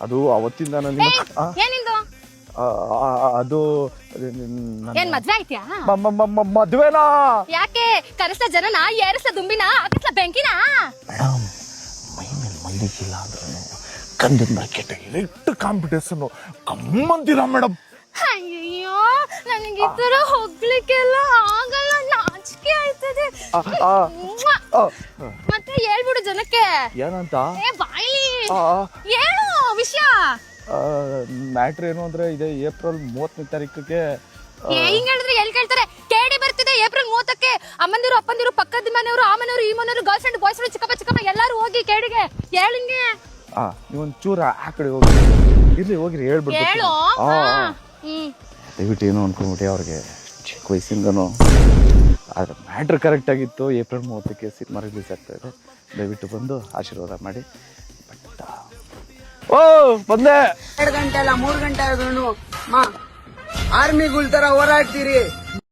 ಅದು ಅವತ್ತಿಂದ ನನಗೆ ಏನಿಂದು ಅದು ಏನ್ ಮದ್ವೆ ಆಯ್ತ್ಯಾ? ಮದ್ವೆನಾ? ಯಾಕೆ ಕರೆಸ್ಲ ಜನನ ಏರಿಸ್ಲ ದುಂಬಿನ ಹಾಕಿಸ್ಲ ಬೆಂಕಿನ? ಮೇಡಮ್ ಮೈ ಮೇಲೆ ಮಲ್ಲಿಗಿಲ್ಲ ಅಂದ್ರೂ ಗಂಧದ ಮಾರ್ಕೆಟ್ ಇಟ್ಟು ಕಾಂಪಿಟೇಷನ್ ಕಮ್ಮಂತೀರಾ ಮೇಡಮ್? ಅಯ್ಯೋ ನನಗೆ ಈ ತರ ಹೋಗ್ಲಿಕ್ಕೆಲ್ಲ ಆಗಲ್ಲ, ನಾಚಿಕೆ ಆಯ್ತದೆ. ಮತ್ತೆ ಹೇಳ್ಬಿಡು ಜನಕ್ಕೆ. ಏನಂತ? ಏ ಬಾಯ್ಲಿ ಏನು ವಿಷಯ? ಮ್ಯಾಟ್ರ್ ಏನು ಅಂದ್ರೆ ಇದೆ ಏಪ್ರಿಲ್ 30ನೇ ತಾರೀಕಿಗೆ. ಹಿಂಗ್ ಹೇಳಿದ್ರೆ ಎಲ್ಲಿ ಕೇಳ್ತಾರೆ? ಕೇಳಿ ಬರ್ತಿದೆ ಏಪ್ರಿಲ್ 30ಕ್ಕೆ. ಅಮ್ಮಂದಿರು ಅಪ್ಪಂದಿರು ಪಕ್ಕದ ಮನೆಯವರು ಆ ಮನೆಯವರು ಈ ಮನೆಯವರು ಗರ್ಲ್ ಫ್ರೆಂಡ್ ಬಾಯ್ ಫ್ರೆಂಡ್ ಚಿಕ್ಕಪ್ಪ ಚಿಕ್ಕಮ್ಮ ಎಲ್ಲಾರು ಹೋಗಿ ಕೇಳಿಗೆ ಹೇಳಿಂಗೆ. ನೀವೊಂದ್ ಚೂರ ಆ ಕಡೆ ಹೋಗಿ ಇರ್ಲಿ, ಹೋಗಿರಿ ಹೇಳ್ಬಿಟ್ಟು. ಹೇಳು. ದಯವಿಟ್ಟು ಏನು ಅನ್ಕೊಂಡ್ಬಿಟ್ಟೆ ಅವ್ರಿಗೆ ಚಿಕ್ಕ ವಯಸ್ಸಿಂದನೂ. ಆದ್ರೆ ಮ್ಯಾಟ್ರ್ ಕರೆಕ್ಟ್ ಆಗಿತ್ತು. ಏಪ್ರಿಲ್ 30ಕ್ಕೆ ಸಿನಿಮಾ ರಿಲೀಸ್ ಆಗ್ತಾ ಇದೆ. ದಯವಿಟ್ಟು ಬಂದು ಆಶೀರ್ವಾದ ಮಾಡಿ. ಬಟ್ ಓ ಬಂದೆ. 2 ಗಂಟೆ ಅಲ್ಲ 3 ಗಂಟೆ ಆದ್ರೂ ಆರ್ಮಿಗಳ ತರ ಹೋರಾಡ್ತೀರಿ.